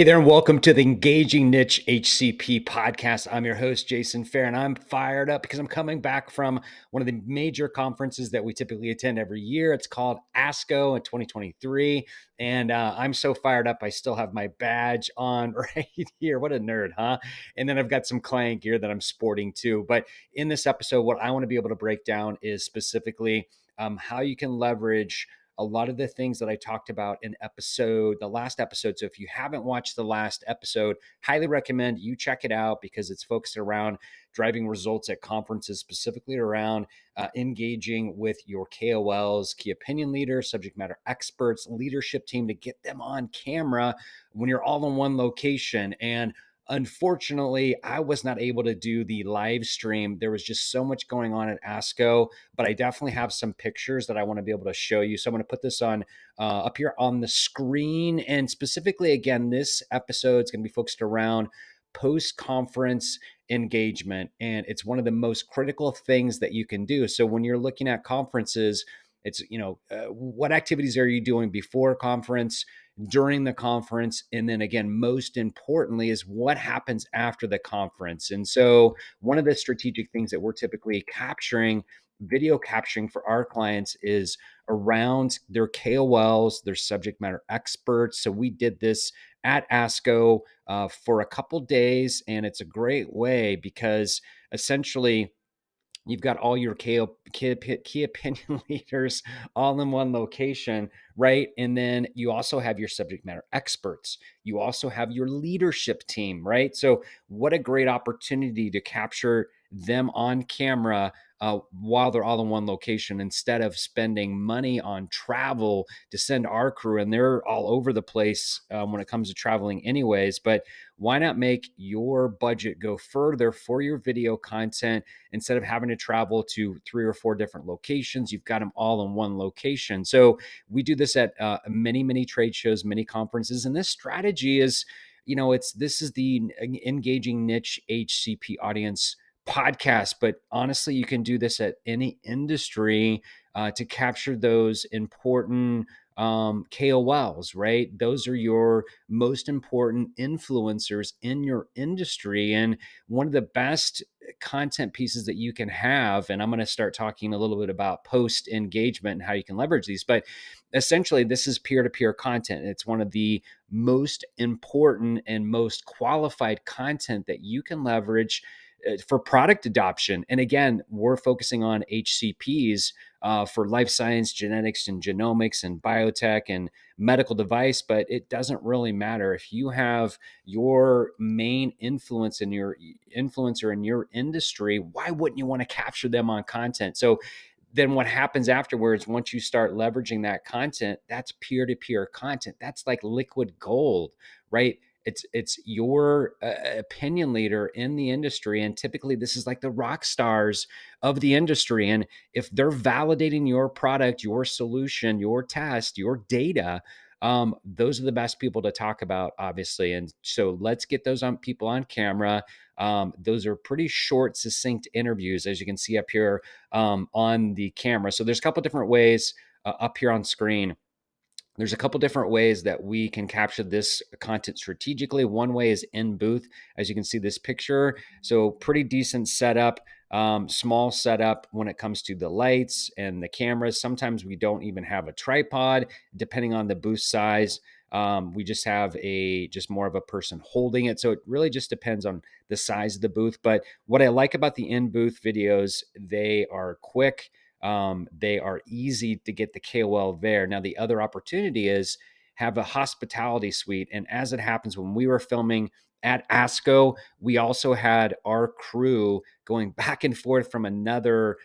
Hey there, and welcome to the Engaging Niche HCP podcast. I'm your host, Jason Fair, and I'm fired up because I'm coming back from one of the major conferences that we typically attend every year. It's called ASCO in 2023, and I'm so fired up. I still have my badge on right here. What a nerd, huh? And then I've got some client gear that I'm sporting too. But in this episode, what I want to be able to break down is specifically how you can leverage a lot of the things that I talked about in the last episode. So if you haven't watched the last episode, highly recommend you check it out because it's focused around driving results at conferences, specifically around engaging with your KOLs, key opinion leaders, subject matter experts, leadership team to get them on camera when you're all in one location. And unfortunately, I was not able to do the live stream. There was just so much going on at ASCO, but I definitely have some pictures that I want to be able to show you. So I'm going to put this on up here on the screen. And specifically, again, this episode is going to be focused around post-conference engagement. And it's one of the most critical things that you can do. So when you're looking at conferences, it's, what activities are you doing before conference, during the conference, and then again, most importantly, is what happens after the conference. And so one of the strategic things that we're typically video capturing for our clients is around their KOLs, their subject matter experts. So we did this at ASCO for a couple days, and it's a great way because essentially you've got all your key opinion leaders all in one location, right? And then you also have your subject matter experts. You also have your leadership team, right? So, what a great opportunity to capture them on camera while they're all in one location instead of spending money on travel to send our crew. And they're all over the place when it comes to traveling, anyways. But why not make your budget go further for your video content? Instead of having to travel to 3 or 4 different locations, you've got them all in one location. So we do this at many trade shows, many conferences, and this strategy is, this is the Engaging Niche HCP Audience podcast, but honestly, you can do this at any industry to capture those important KOLs, right? Those are your most important influencers in your industry. And one of the best content pieces that you can have, and I'm going to start talking a little bit about post engagement and how you can leverage these, but essentially this is peer-to-peer content. It's one of the most important and most qualified content that you can leverage for product adoption. And again, we're focusing on HCPs for life science, genetics, and genomics, and biotech and medical device, but it doesn't really matter if you have your main influencer in your industry. Why wouldn't you want to capture them on content? So then what happens afterwards, once you start leveraging that content, that's peer-to-peer content. That's like liquid gold, right? It's your opinion leader in the industry, and typically this is like the rock stars of the industry. And if they're validating your product, your solution, your test, your data, those are the best people to talk about, obviously. And so let's get those people on camera. Those are pretty short, succinct interviews, as you can see up here on the camera. So there's a couple different ways up here on screen. There's a couple different ways that we can capture this content strategically. One way is in booth, as you can see this picture. So pretty decent setup, small setup when it comes to the lights and the cameras. Sometimes we don't even have a tripod, depending on the booth size. We just have just more of a person holding it. So it really just depends on the size of the booth. But what I like about the in booth videos, they are quick. They are easy to get the KOL there. Now, the other opportunity is have a hospitality suite. And as it happens, when we were filming at ASCO, we also had our crew going back and forth from another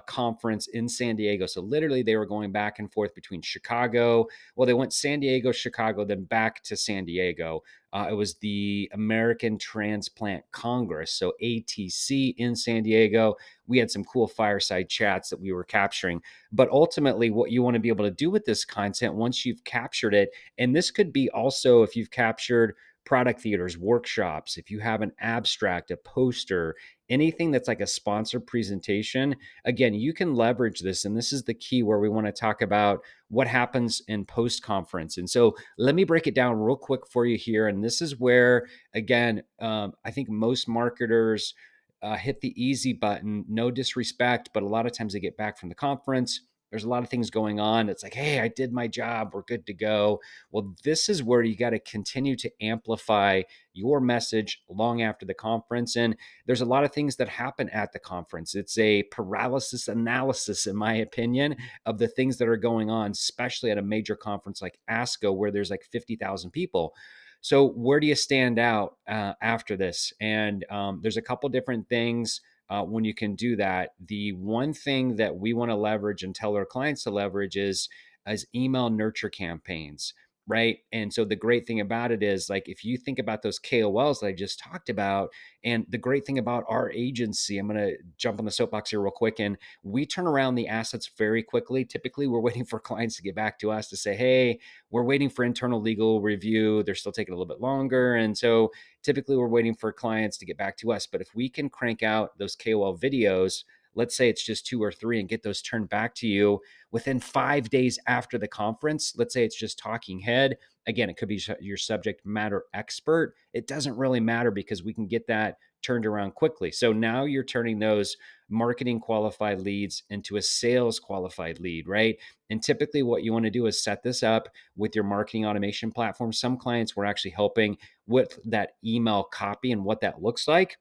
conference in San Diego. So literally they were going back and forth between Chicago. Well, they went San Diego, Chicago, then back to San Diego. It was the American Transplant Congress, so ATC in San Diego. We had some cool fireside chats that we were capturing. But ultimately, what you want to be able to do with this content once you've captured it, and this could be also if you've captured product theaters, workshops, if you have an abstract, a poster, anything that's like a sponsor presentation, again, you can leverage this. And this is the key where we want to talk about what happens in post conference. And so let me break it down real quick for you here. And this is where, again, I think most marketers hit the easy button, no disrespect, but a lot of times they get back from the conference. There's a lot of things going on. It's like, hey, I did my job. We're good to go. Well, this is where you got to continue to amplify your message long after the conference. And there's a lot of things that happen at the conference. It's a paralysis analysis, in my opinion, of the things that are going on, especially at a major conference like ASCO, where there's like 50,000 people. So where do you stand out after this? And there's a couple different things when you can do that. The one thing that we want to leverage and tell our clients to leverage is as email nurture campaigns, right? And so the great thing about it is, like, if you think about those KOLs that I just talked about, and the great thing about our agency, I'm going to jump on the soapbox here real quick, and we turn around the assets very quickly. Typically, we're waiting for clients to get back to us to say, hey, we're waiting for internal legal review. They're still taking a little bit longer. And so typically we're waiting for clients to get back to us. But if we can crank out those KOL videos, let's say it's just 2 or 3, and get those turned back to you within 5 days after the conference, let's say it's just talking head. Again, it could be your subject matter expert. It doesn't really matter because we can get that turned around quickly. So now you're turning those marketing qualified leads into a sales qualified lead, right? And typically what you want to do is set this up with your marketing automation platform. Some clients we're actually helping with that email copy and what that looks like.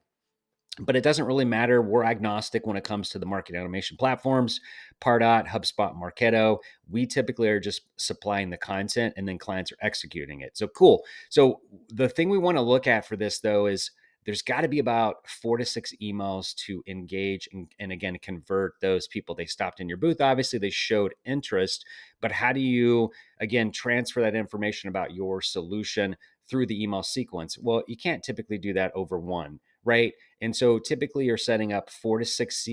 But it doesn't really matter. We're agnostic when it comes to the marketing automation platforms, Pardot, HubSpot, Marketo. We typically are just supplying the content and then clients are executing it. So cool. So the thing we want to look at for this, though, is there's got to be about 4 to 6 emails to engage and again, convert those people. They stopped in your booth. Obviously, they showed interest, but how do you, again, transfer that information about your solution through the email sequence? Well, you can't typically do that over one, right? And so typically you're setting up 4 to 6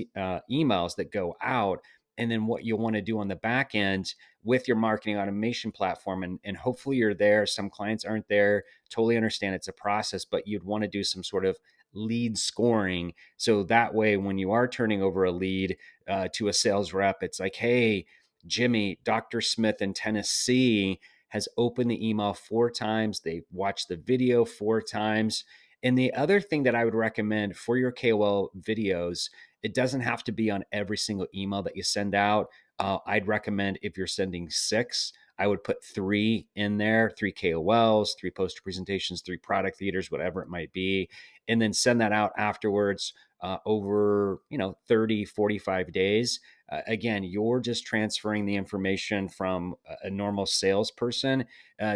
emails that go out. And then what you'll want to do on the back end with your marketing automation platform, and hopefully you're there. Some clients aren't there. Totally understand it's a process, but you'd want to do some sort of lead scoring. So that way, when you are turning over a lead to a sales rep, it's like, hey, Jimmy, Dr. Smith in Tennessee has opened the email 4 times. They've watched the video 4 times. And the other thing that I would recommend for your KOL videos, it doesn't have to be on every single email that you send out. I'd recommend if you're sending 6, I would put 3 in there, 3 KOLs, 3 poster presentations, 3 product theaters, whatever it might be, and then send that out afterwards over, 30, 45 days. Again, you're just transferring the information from a normal salesperson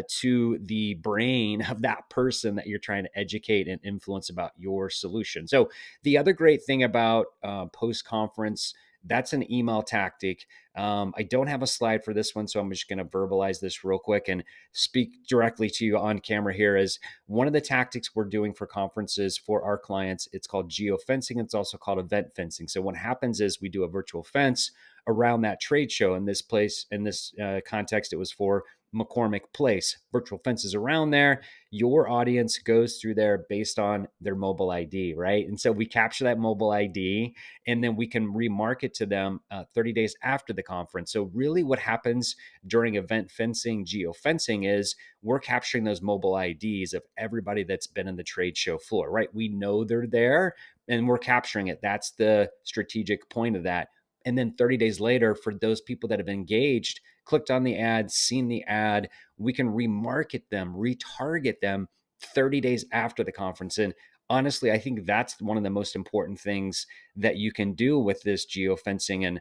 to the brain of that person that you're trying to educate and influence about your solution. So the other great thing about post-conference, that's an email tactic. I don't have a slide for this one, so I'm just going to verbalize this real quick and speak directly to you on camera here. Is one of the tactics we're doing for conferences for our clients. It's called geofencing. It's also called event fencing. So what happens is we do a virtual fence around that trade show. In this place, in this context, it was for McCormick Place. Virtual fences around there. Your audience goes through there based on their mobile ID, right? And so we capture that mobile ID, and then we can remarket to them 30 days after the conference. So really what happens during event fencing, geofencing, is we're capturing those mobile IDs of everybody that's been in the trade show floor, right? We know they're there and we're capturing it. That's the strategic point of that. And then 30 days later, for those people that have engaged, clicked on the ad, seen the ad, we can remarket them, retarget them 30 days after the conference. And honestly, I think that's one of the most important things that you can do with this geofencing and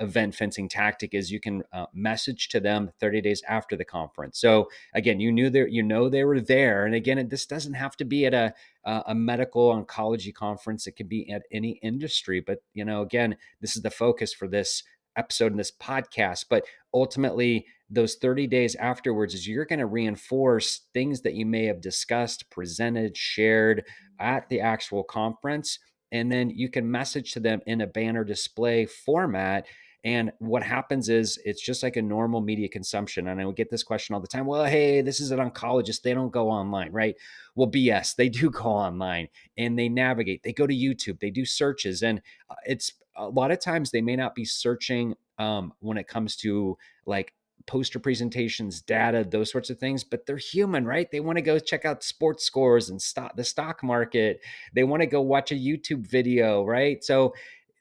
event fencing tactic is you can message to them 30 days after the conference. So again, they were there. And again, this doesn't have to be at a medical oncology conference. It could be at any industry. But again, this is the focus for this episode in this podcast. But ultimately, those 30 days afterwards is you're going to reinforce things that you may have discussed, presented, shared at the actual conference. And then you can message to them in a banner display format. And what happens is it's just like a normal media consumption. And I would get this question all the time. Well, hey, this is an oncologist. They don't go online, right? Well, BS. They do go online and they navigate. They go to YouTube. They do searches. And it's a lot of times they may not be searching when it comes to like poster presentations, data, those sorts of things, but they're human, right? They want to go check out sports scores and the stock market. They want to go watch a YouTube video, right? So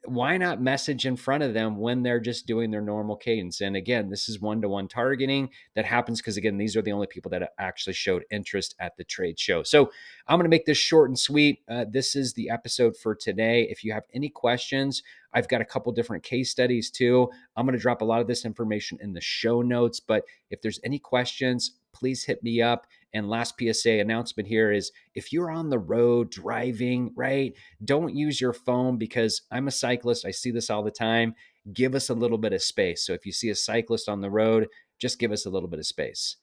why not message in front of them when they're just doing their normal cadence? And again, this is one-to-one targeting that happens because, again, these are the only people that actually showed interest at the trade show. So I'm going to make this short and sweet. This is the episode for today. If you have any questions, I've got a couple different case studies too. I'm going to drop a lot of this information in the show notes, but if there's any questions, please hit me up. And last PSA announcement here is if you're on the road driving, right, don't use your phone because I'm a cyclist. I see this all the time. Give us a little bit of space. So if you see a cyclist on the road, just give us a little bit of space.